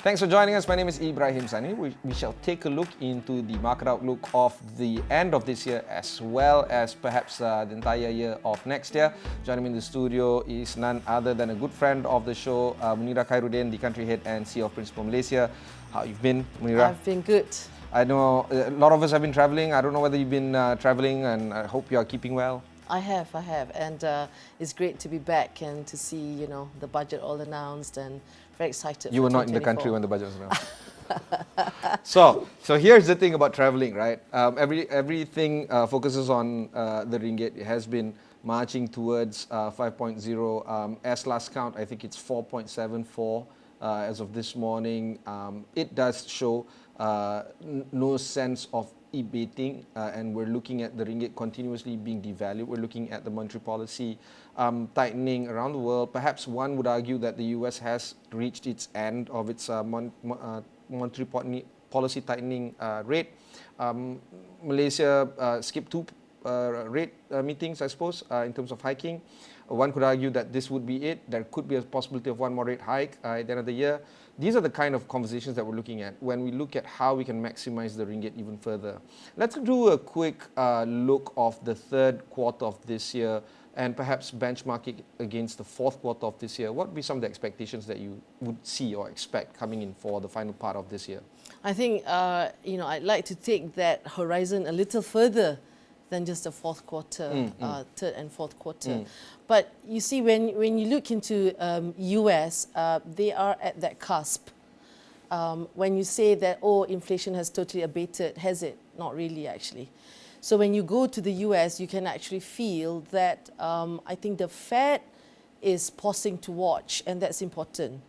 Thanks for joining us. My name is Ibrahim Sani. We shall take a look into the market outlook of the end of this year as well as perhaps the entire year of next year. Joining me in the studio is none other than a good friend of the show, Munirah Khairuddin, the country head and CEO of Principal Malaysia. How you've been, Munirah? I've been good. I know a lot of us have been travelling. I don't know whether you've been travelling, and I hope you are keeping well. I have, and it's great to be back and to see, the budget all announced, and very excited. You were not in the country when the budget was announced. So here's the thing about travelling, right? Everything focuses on the ringgit. It has been marching towards 5.0. As last count, I think it's 4.74 as of this morning. It does show no sense of abating, and we're looking at the ringgit continuously being devalued. We're looking at the monetary policy tightening around the world. Perhaps one would argue that the US has reached its end of its monetary policy tightening rate. Malaysia skipped two rate meetings, I suppose, in terms of hiking. One could argue that this would be it. There could be a possibility of one more rate hike at the end of the year. These are the kind of conversations that we're looking at when we look at how we can maximize the ringgit even further. Let's do a quick look of the third quarter of this year and perhaps benchmark it against the fourth quarter of this year. What would be some of the expectations that you would see or expect coming in for the final part of this year? I think, I'd like to take that horizon a little further than just the fourth quarter, third and fourth quarter. But you see, when you look into US, they are at that cusp. When you say that, inflation has totally abated, has it? Not really, actually. So when you go to the US, you can actually feel that I think the Fed is pausing to watch, and that's important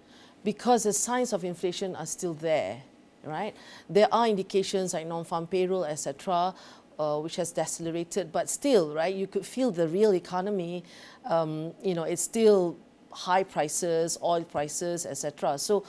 because the signs of inflation are still there, right? There are indications like non-farm payroll, etc., which has decelerated, but still, right, you could feel the real economy, it's still high prices, oil prices, etc. So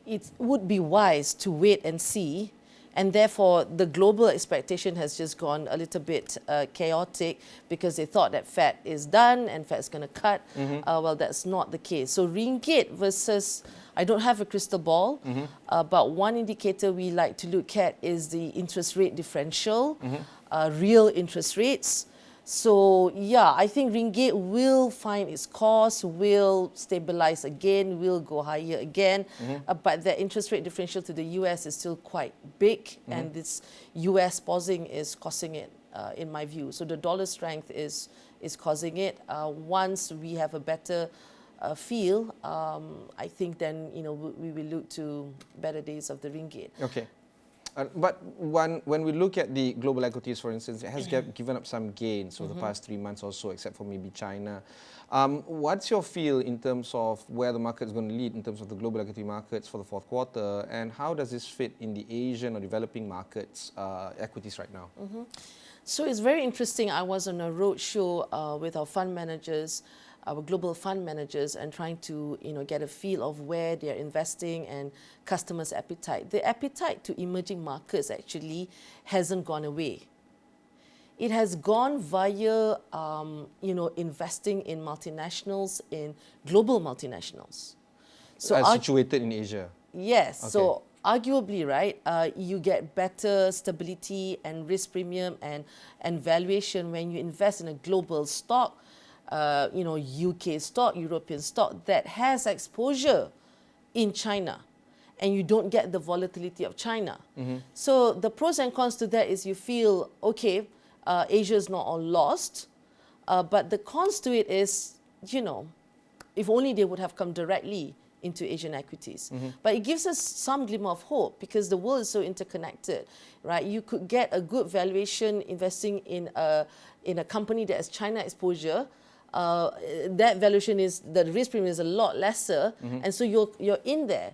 it would be wise to wait and see, and therefore the global expectation has just gone a little bit chaotic because they thought that Fed is done and Fed's going to cut. Well, that's not the case. So ringgit versus, I don't have a crystal ball, but one indicator we like to look at is the interest rate differential. Real interest rates. So yeah, I think ringgit will find its course, will stabilize again, will go higher again. But the interest rate differential to the US is still quite big, and this US pausing is causing it, in my view. So the dollar strength is causing it. Once we have a better feel, I think then we will look to better days of the ringgit. Okay. But when we look at the global equities, for instance, it has given up some gains over the past 3 months or so, except for maybe China. What's your feel in terms of where the market is going to lead in terms of the global equity markets for the fourth quarter, and how does this fit in the Asian or developing markets equities right now? So it's very interesting. I was on a roadshow with our fund managers, our global fund managers, and trying to get a feel of where they're investing and customers' appetite. The appetite to emerging markets actually hasn't gone away. It has gone via investing in multinationals, in global multinationals. So situated in Asia. Yes. Okay. So arguably, right, you get better stability and risk premium and valuation when you invest in a global stock. UK stock, European stock that has exposure in China, and you don't get the volatility of China. So the pros and cons to that is you feel, okay, Asia is not all lost, but the cons to it is, if only they would have come directly into Asian equities. But it gives us some glimmer of hope because the world is so interconnected, right? You could get a good valuation investing in a company that has China exposure. That valuation the risk premium is a lot lesser, and so you're in there.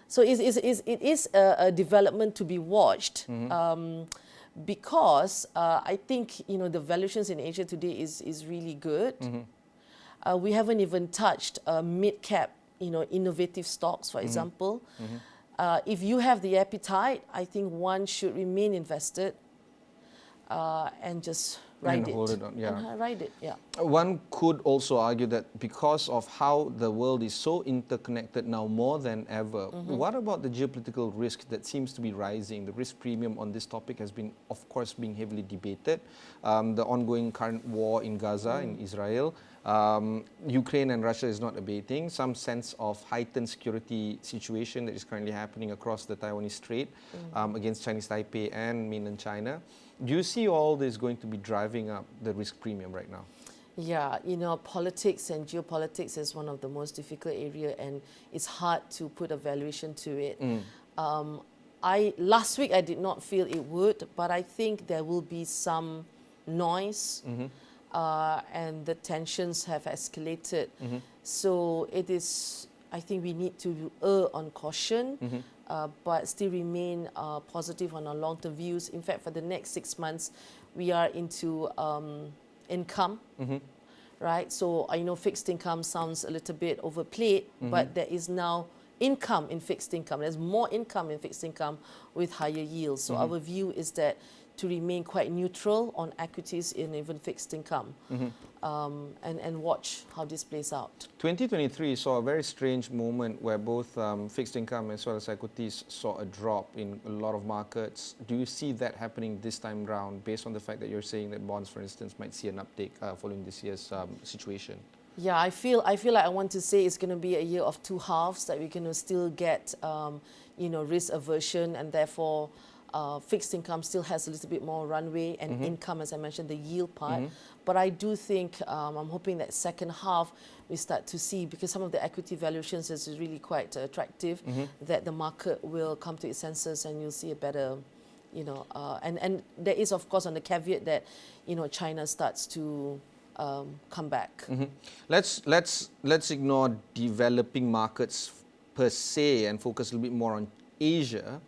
So it is a development to be watched, because I think the valuations in Asia today is really good. We haven't even touched mid-cap, innovative stocks, for example. If you have the appetite, I think one should remain invested and just ride it. hold it on, yeah. And ride it, yeah. One could also argue that because of how the world is so interconnected now more than ever, what about the geopolitical risk that seems to be rising? The risk premium on this topic has been, of course, being heavily debated. The ongoing current war in Gaza, in Israel, Ukraine and Russia is not abating. Some sense of heightened security situation that is currently happening across the Taiwanese Strait against Chinese Taipei and mainland China. Do you see all this going to be driving up the risk premium right now? Yeah, you know, politics and geopolitics is one of the most difficult area, and it's hard to put a valuation to it. Last week I did not feel it would, but I think there will be some noise, and the tensions have escalated. So it is, I think we need to err on caution, but still remain positive on our long-term views. In fact, for the next 6 months, we are into income, right? So I know fixed income sounds a little bit overplayed, but there is now income in fixed income. There's more income in fixed income with higher yields. So our view is that to remain quite neutral on equities and even fixed income, and watch how this plays out. 2023 saw a very strange moment where both fixed income as well as equities saw a drop in a lot of markets. Do you see that happening this time round based on the fact that you're saying that bonds, for instance, might see an uptake following this year's situation? Yeah, I feel like I want to say it's going to be a year of two halves, that we're going to still get, risk aversion, and therefore fixed income still has a little bit more runway, and income, as I mentioned, the yield part. But I do think, I'm hoping that second half we start to see, because some of the equity valuations is really quite attractive, that the market will come to its senses and you'll see a better, and there is, of course, on the caveat that, China starts to come back. Let's ignore developing markets per se and focus a little bit more on Asia.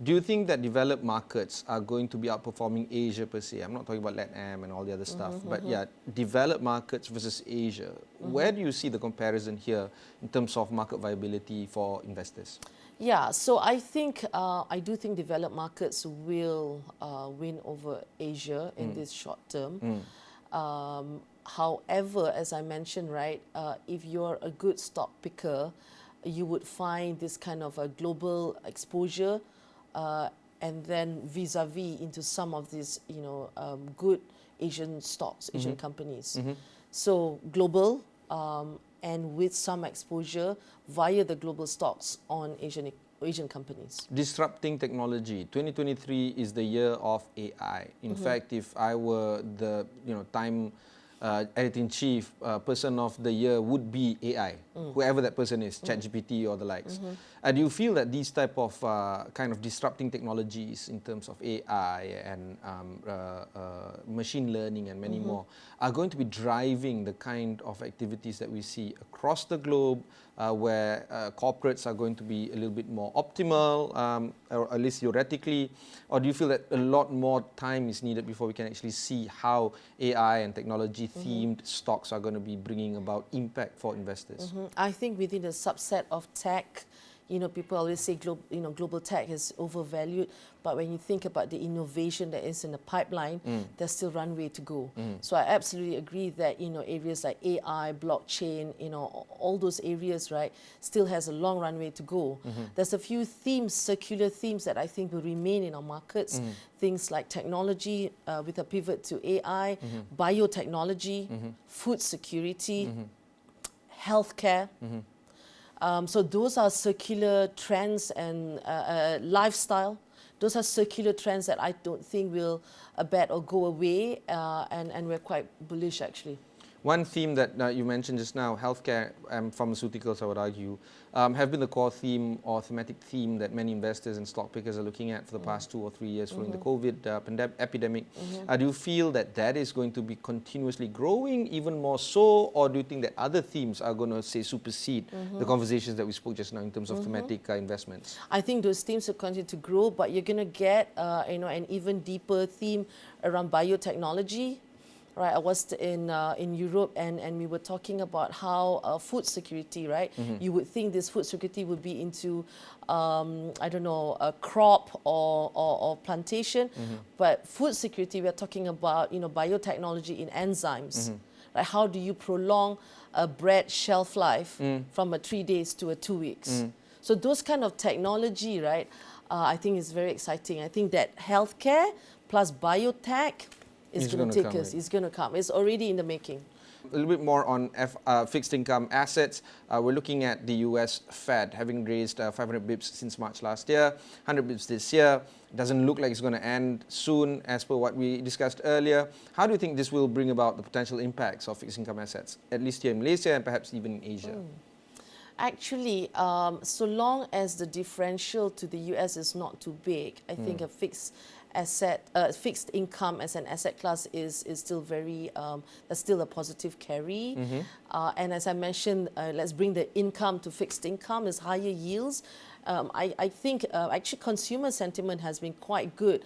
Do you think that developed markets are going to be outperforming Asia per se? I'm not talking about LATAM and all the other stuff, but yeah, developed markets versus Asia. Where do you see the comparison here in terms of market viability for investors? Yeah, so I do think developed markets will win over Asia in this short term. However, as I mentioned, right, if you're a good stock picker, you would find this kind of a global exposure, and then vis-a-vis into some of these, good Asian stocks, Asian companies. So global, and with some exposure via the global stocks on Asian companies. Disrupting technology. 2023 is the year of AI. In fact, if I were the Time editor-in-chief, person of the year would be AI, whoever that person is, ChatGPT or the likes. Do you feel that these type of kind of disrupting technologies in terms of AI and machine learning and many more are going to be driving the kind of activities that we see across the globe, where corporates are going to be a little bit more optimal, or at least theoretically? Or do you feel that a lot more time is needed before we can actually see how AI and technology-themed stocks are going to be bringing about impact for investors? I think within a subset of tech, people always say global tech is overvalued, but when you think about the innovation that is in the pipeline, there's still runway to go. So I absolutely agree that areas like AI, blockchain, all those areas, right, still has a long runway to go. There's a few themes, circular themes, that I think will remain in our markets. Things like technology with a pivot to AI, biotechnology, food security, healthcare. So those are circular trends, and lifestyle. Those are circular trends that I don't think will abate or go away, and we're quite bullish, actually. One theme that you mentioned just now, healthcare and pharmaceuticals, I would argue, have been the core theme or thematic theme that many investors and stock pickers are looking at for the past 2 or 3 years following the COVID epidemic. Do you feel that that is going to be continuously growing even more so, or do you think that other themes are going to, say, supersede the conversations that we spoke just now in terms of thematic investments? I think those themes will continue to grow, but you're going to get an even deeper theme around biotechnology, right? I was in Europe, and we were talking about how food security, right? You would think this food security would be into, I don't know, a crop or plantation, but food security, we are talking about, you know, biotechnology in enzymes. Right? How do you prolong a bread shelf life from 3 days to 2 weeks? So those kind of technology, right? I think is very exciting. I think that healthcare plus biotech is going to take us. It's going to come. It's already in the making. A little bit more on fixed income assets. We're looking at the US Fed having raised 500 bips since March last year, 100 bips this year. Doesn't look like it's going to end soon, as per what we discussed earlier. How do you think this will bring about the potential impacts of fixed income assets, at least here in Malaysia and perhaps even in Asia? Actually, so long as the differential to the US is not too big, I think a fixed income as an asset class is still very, that's still a positive carry. And as I mentioned, let's bring the income to fixed income is higher yields. I think actually consumer sentiment has been quite good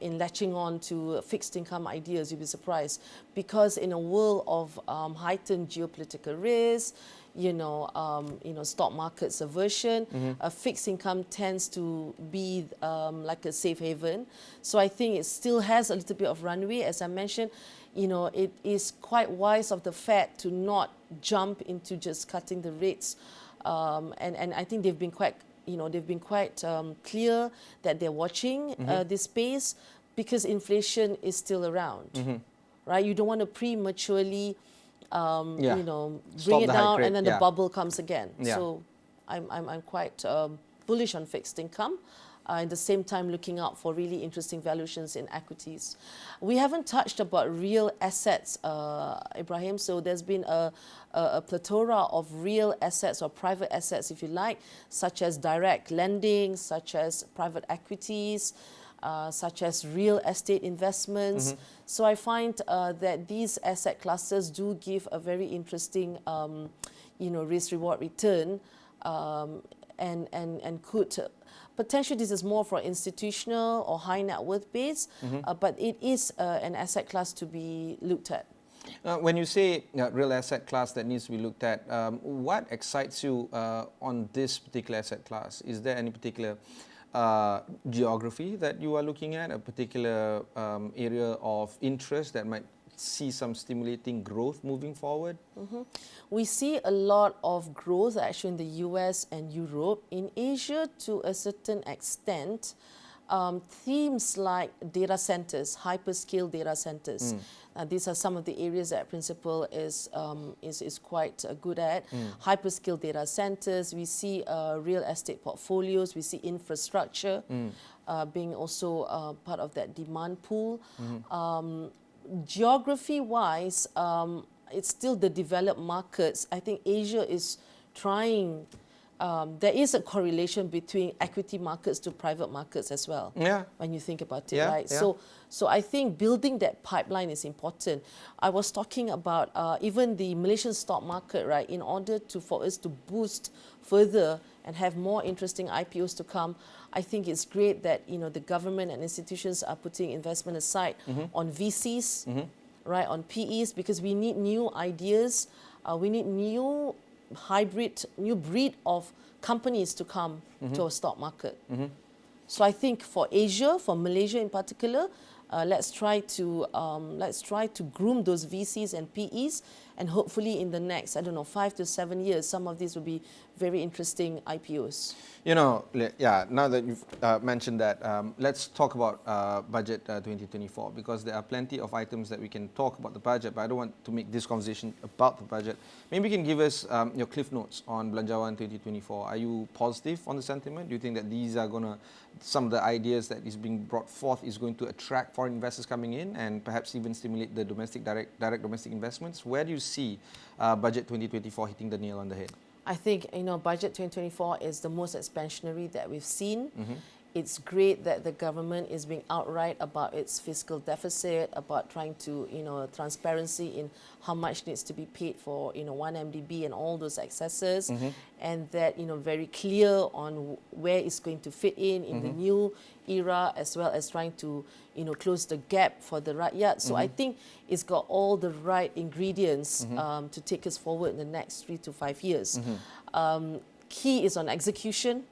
in latching on to fixed income ideas. You'll be surprised, because in a world of heightened geopolitical risk, stock market's aversion, fixed income tends to be like a safe haven. So I think it still has a little bit of runway. As I mentioned, it is quite wise of the Fed to not jump into just cutting the rates. And I think they've been quite, clear that they're watching this space, because inflation is still around, right? You don't want to prematurely bring it down and then the bubble comes again. So I'm quite bullish on fixed income. At the same time, looking out for really interesting valuations in equities. We haven't touched about real assets, Ibrahim. So there's been a plethora of real assets or private assets, if you like, such as direct lending, such as private equities, such as real estate investments. So I find that these asset classes do give a very interesting, risk-reward return, and could potentially, this is more for institutional or high net worth base, but it is an asset class to be looked at. When you say real asset class that needs to be looked at, what excites you on this particular asset class? Is there any particular geography that you are looking at, a particular area of interest that might see some stimulating growth moving forward? We see a lot of growth actually in the US and Europe. In Asia, to a certain extent, themes like data centers, hyperscale data centers. These are some of the areas that Principal is quite good at. Hyperscale data centers, we see real estate portfolios, we see infrastructure being also part of that demand pool. Geography-wise, it's still the developed markets. I think Asia is trying. There is a correlation between equity markets to private markets as well. When you think about it, right? So I think building that pipeline is important. I was talking about even the Malaysian stock market, right? In order for us to boost further and have more interesting IPOs to come, I think it's great that the government and institutions are putting investment aside on VCs, right, on PEs, because we need new ideas. We need new breed of companies to come to our stock market. So I think for Asia, for Malaysia in particular, let's try to groom those VCs and PEs, and hopefully in the next 5 to 7 years, some of these will be very interesting IPOs. Now that you've mentioned that, let's talk about budget 2024, because there are plenty of items that we can talk about the budget, but I don't want to make this conversation about the budget. Maybe you can give us your cliff notes on Belanjawan 2024. Are you positive on the sentiment? Do you think that these are some of the ideas that is being brought forth is going to attract foreign investors coming in and perhaps even stimulate the direct domestic investments? Where do you see budget 2024 hitting the nail on the head? I think budget 2024 is the most expansionary that we've seen. it's great that the government is being outright about its fiscal deficit, about trying to, transparency in how much needs to be paid for, 1MDB and all those excesses, and that, very clear on where it's going to fit in the new era, as well as trying to, close the gap for the rakyat. So I think it's got all the right ingredients to take us forward in the next 3 to 5 years. Key is on execution.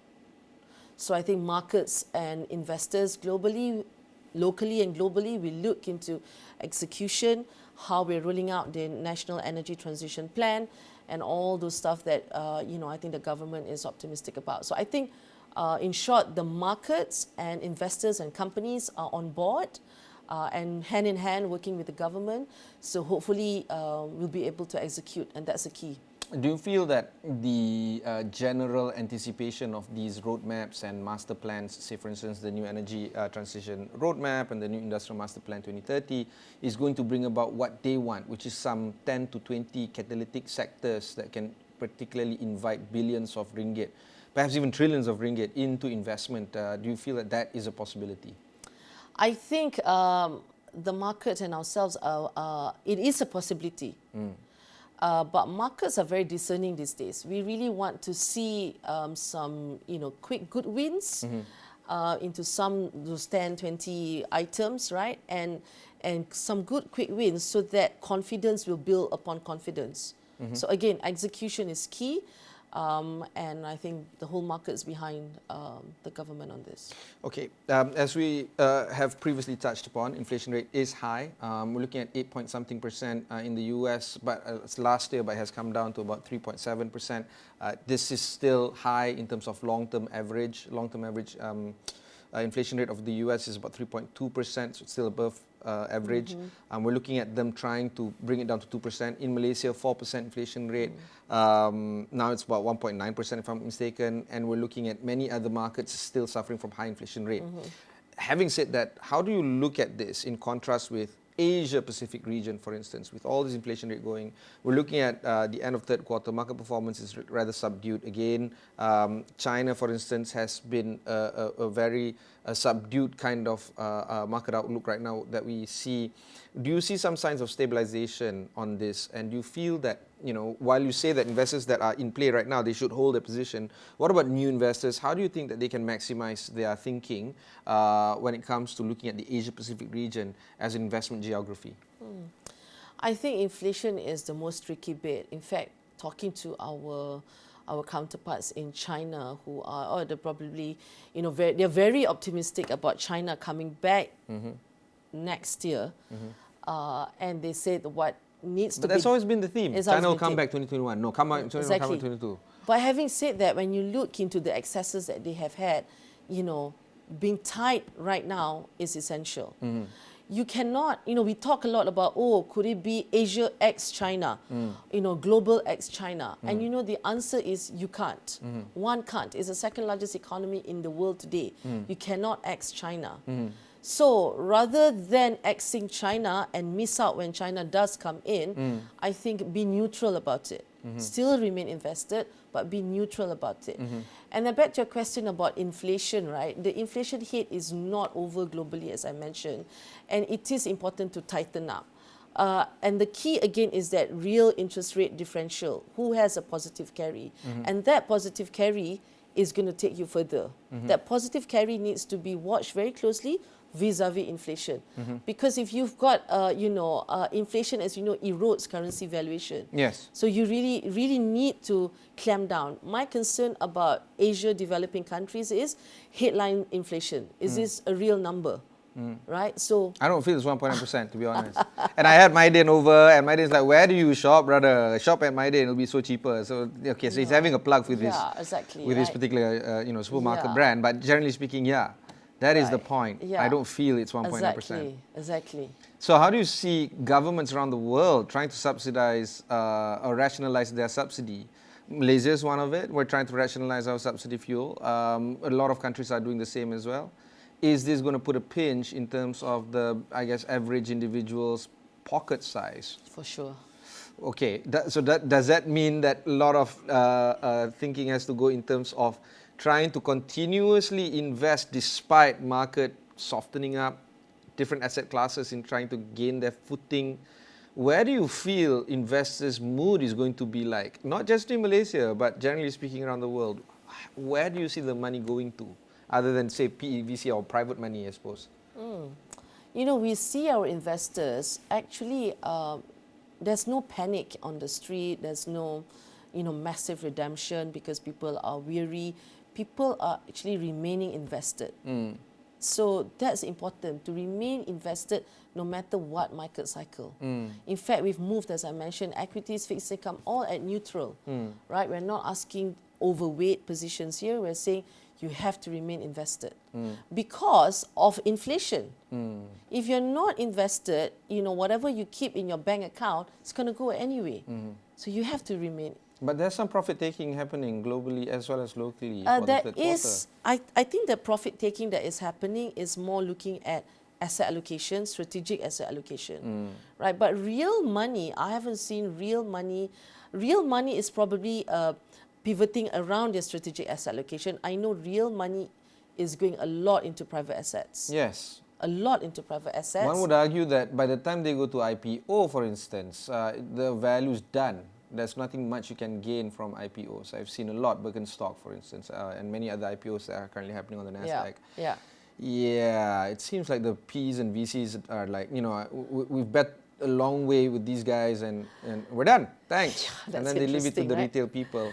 So I think markets and investors globally, locally and globally, will look into execution, how we're rolling out the National Energy Transition Plan, and all those stuff that, I think the government is optimistic about. So I think, in short, the markets and investors and companies are on board and hand in hand working with the government. So hopefully we'll be able to execute, and that's the key. Do you feel that the general anticipation of these roadmaps and master plans, say for instance the new energy transition roadmap and the new industrial master plan 2030, is going to bring about what they want, which is some 10 to 20 catalytic sectors that can particularly invite billions of ringgit, perhaps even trillions of ringgit into investment? Do you feel that that is a possibility? I think the market and ourselves, it is a possibility. But markets are very discerning these days. We really want to see some, quick good wins into some those 10, 20 items, right? And some good quick wins so that confidence will build upon confidence. So again, execution is key. And I think the whole market is behind the government on this. Okay. As we have previously touched upon, inflation rate is high. We're looking at 8-point-something% in the US, but it's last year, but it has come down to about 3.7%. This is still high in terms of long-term average. Long-term average inflation rate of the US is about 3.2%, so it's still above average. We're looking at them trying to bring it down to 2%. In Malaysia, 4% inflation rate. Now it's about 1.9% if I'm not mistaken. And we're looking at many other markets still suffering from high inflation rate. Having said that, how do you look at this in contrast with Asia Pacific region, for instance, with all this inflation rate going? We're looking at the end of third quarter, market performance is rather subdued again. China, for instance, has been a very subdued kind of market outlook right now that we see. Do you see some signs of stabilization on this? And do you feel that, while you say that investors that are in play right now, they should hold their position, what about new investors? How do you think that they can maximize their thinking when it comes to looking at the Asia Pacific region as an investment geography? I think inflation is the most tricky bit. In fact, talking to our counterparts in China, who are they're probably, they're very optimistic about China coming back next year. And they said what needs to be... But that's always been the theme. China will come back 2021. No, come back 2022. But having said that, when you look into the excesses that they have had, being tight right now is essential. You cannot, we talk a lot about, could it be Asia x China, global x China? And the answer is you can't. One can't. It's the second largest economy in the world today. You cannot x China. So rather than Xing China and miss out when China does come in, I think be neutral about it. Still remain invested, but be neutral about it. And then back to your question about inflation, right? The inflation hit is not over globally, as I mentioned, and it is important to tighten up. And the key again is that real interest rate differential. Who has a positive carry? And that positive carry is going to take you further. That positive carry needs to be watched very closely vis-a-vis inflation. Because if you've got, inflation, as you know, erodes currency valuation. Yes. So you really need to clamp down. My concern about Asia developing countries is headline inflation. Is this a real number? Right? So I don't feel it's 1.9%, to be honest. And I had Maiden over, and Maiden's like, where do you shop, brother? Shop at Maiden, it'll be so cheaper. So, okay, so he's having a plug with this, with this particular, supermarket brand. But generally speaking, that is the point. I don't feel it's 1.9%. Exactly. So how do you see governments around the world trying to subsidize or rationalize their subsidy? Malaysia is one of it. We're trying to rationalize our subsidy fuel. A lot of countries are doing the same as well. Is this going to put a pinch in terms of the, average individual's pocket size? For sure. Okay, so does that mean that a lot of thinking has to go in terms of trying to continuously invest despite market softening up, different asset classes in trying to gain their footing. Where do you feel investors' mood is going to be like? Not just in Malaysia, but generally speaking around the world. Where do you see the money going to? Other than, say, PE, VC or private money, I suppose. You know, we see our investors actually, there's no panic on the street. There's no, massive redemption because people are weary. People are actually remaining invested. So that's important, to remain invested no matter what market cycle. In fact, we've moved, as I mentioned, equities, fixed income, all at neutral, right? We're not asking overweight positions here. We're saying you have to remain invested because of inflation. If you're not invested, whatever you keep in your bank account, it's going to go anyway. So you have to remain. But there's some profit taking happening globally as well as locally for the third quarter. I think the profit taking that is happening is more looking at asset allocation, strategic asset allocation, right? But real money, I haven't seen real money. Real money is probably pivoting around their strategic asset allocation. I know real money is going a lot into private assets. Yes. A lot into private assets. One would argue that by the time they go to IPO, for instance, the value is done. There's nothing much you can gain from IPOs. I've seen a lot, Birkenstock, for instance, and many other IPOs that are currently happening on the NASDAQ. Yeah, it seems like the Ps and VCs are like, we've bet a long way with these guys and we're done. Thanks. And then they leave it to the retail people.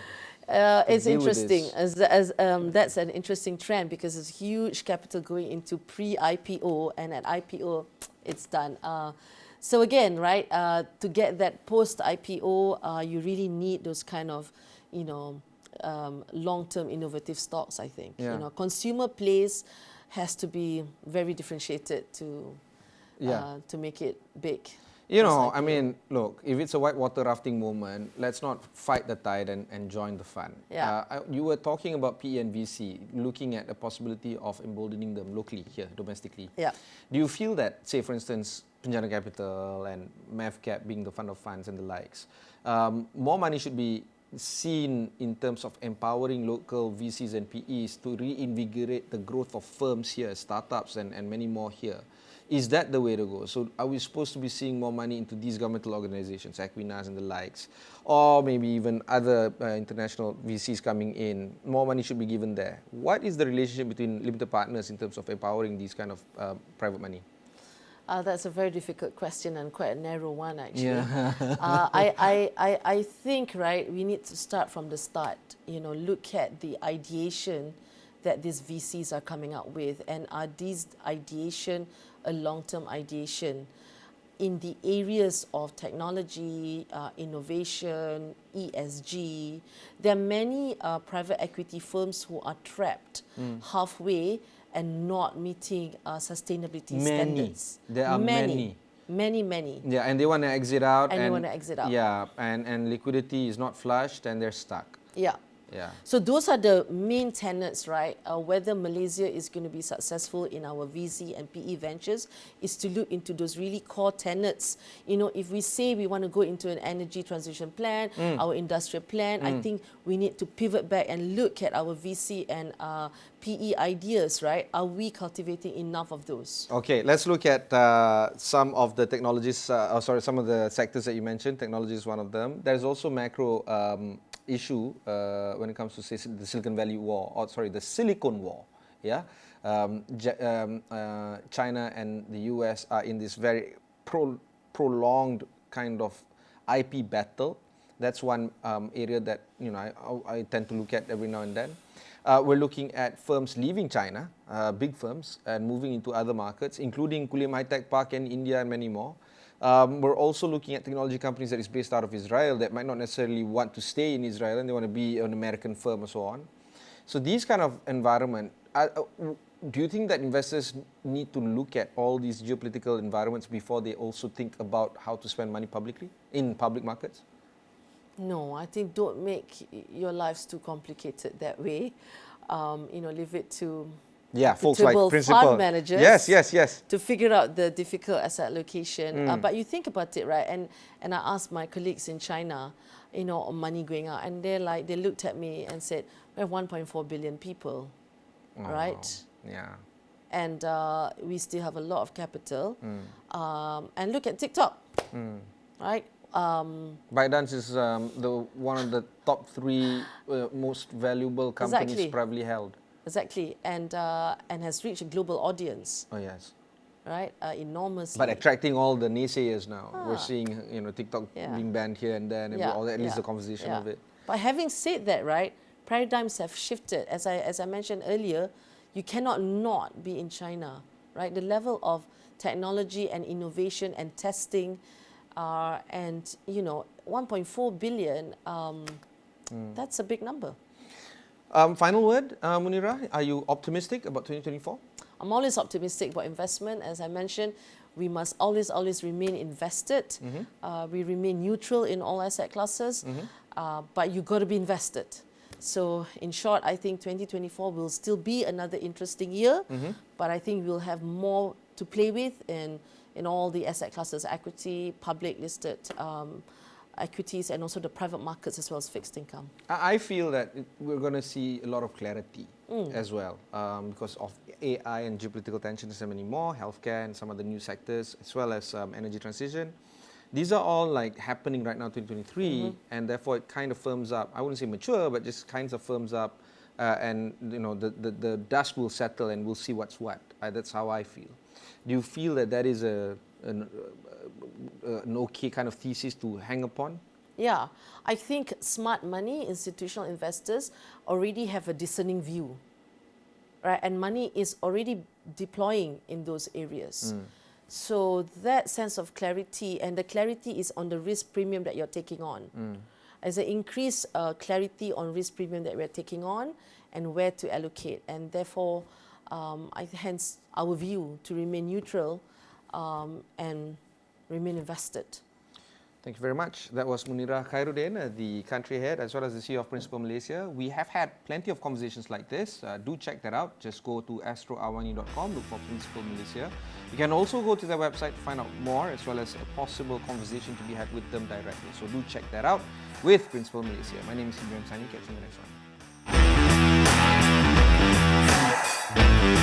It's interesting. That's an interesting trend because there's huge capital going into pre-IPO, and at IPO, it's done. So again, right, to get that post-IPO, you really need those kind of, long-term innovative stocks, I think. Consumer plays has to be very differentiated to make it big. I mean, look, if it's a whitewater rafting moment, let's not fight the tide and join the fun. You were talking about PE and VC, looking at the possibility of emboldening them locally here, domestically. Do you feel that, say, for instance, Penjara Capital and MAVCAP being the fund of funds and the likes, more money should be seen in terms of empowering local VCs and PEs to reinvigorate the growth of firms here, startups and many more here? Is that the way to go? So are we supposed to be seeing more money into these governmental organizations, Equinas and the likes, or maybe even other international VCs coming in? More money should be given there. What is the relationship between limited partners in terms of empowering these kind of private money? That's a very difficult question and quite a narrow one, actually. I think, right, we need to start from the start. Look at the ideation that these VCs are coming up with, and are these ideation a long-term ideation in the areas of technology, innovation, ESG. There are many private equity firms who are trapped halfway and not meeting sustainability standards. There are many. Yeah, and they want to exit out. Yeah, and liquidity is not flushed and they're stuck. Yeah. So those are the main tenets, right? Whether Malaysia is going to be successful in our VC and PE ventures is to look into those really core tenets. If we say we want to go into an energy transition plan, our industrial plan, I think we need to pivot back and look at our VC and PE ideas, right? Are we cultivating enough of those? Okay, let's look at some of the technologies, some of the sectors that you mentioned. Technology is one of them. There's also macro issue when it comes to, say, the Silicon Valley War, the Silicon War. China and the US are in this very prolonged kind of IP battle. That's one area that I tend to look at every now and then. We're looking at firms leaving China, big firms, and moving into other markets, including Kulim High Tech Park in India and many more. We're also looking at technology companies that is based out of Israel that might not necessarily want to stay in Israel and they want to be an American firm or so on. So these kind of environment, do you think that investors need to look at all these geopolitical environments before they also think about how to spend money publicly in public markets? No, I think don't make your lives too complicated that way. Leave it to Yeah, folks like reputable principal. fund managers. Yes. To figure out the difficult asset allocation. But you think about it, right? And I asked my colleagues in China, on money going out, and they looked at me and said, we have 1.4 billion people, right? Yeah. And we still have a lot of capital. And look at TikTok, right? ByteDance is one of the top 3 most valuable companies privately held. Exactly, and has reached a global audience. Oh yes. Right, enormously. But attracting all the naysayers now. We're seeing, TikTok being banned here and there, and all that, at least the conversation of it. But having said that, right, paradigms have shifted. As I mentioned earlier, you cannot not be in China, right? The level of technology and innovation and testing, and 1.4 billion. That's a big number. Final word, Munirah, are you optimistic about 2024? I'm always optimistic about investment. As I mentioned, we must always remain invested. We remain neutral in all asset classes, but you got to be invested. So in short, I think 2024 will still be another interesting year, but I think we'll have more to play with in all the asset classes, equity, public listed equities, and also the private markets as well as fixed income. I feel that we're going to see a lot of clarity as well because of AI and geopolitical tensions and many more, healthcare and some of the new sectors, as well as energy transition. These are all happening right now, 2023, and therefore it kind of firms up. I wouldn't say mature, but just kind of firms up, and the dust will settle, and we'll see what's what. That's how I feel. Do you feel that is an okay kind of thesis to hang upon? Yeah, I think smart money, institutional investors already have a discerning view, right? And money is already deploying in those areas. So that sense of clarity, and the clarity is on the risk premium that you're taking on. As an increased clarity on risk premium that we're taking on and where to allocate. And therefore, hence our view to remain neutral and remain invested. Thank you very much. That was Munirah Khairuddin, the country head as well as the CEO of Principal Malaysia. We have had plenty of conversations like this. Do check that out. Just go to astroawani.com, look for Principal Malaysia. You can also go to their website to find out more as well as a possible conversation to be had with them directly. So do check that out with Principal Malaysia. My name is Ibrahim Sani. Catch you in the next one.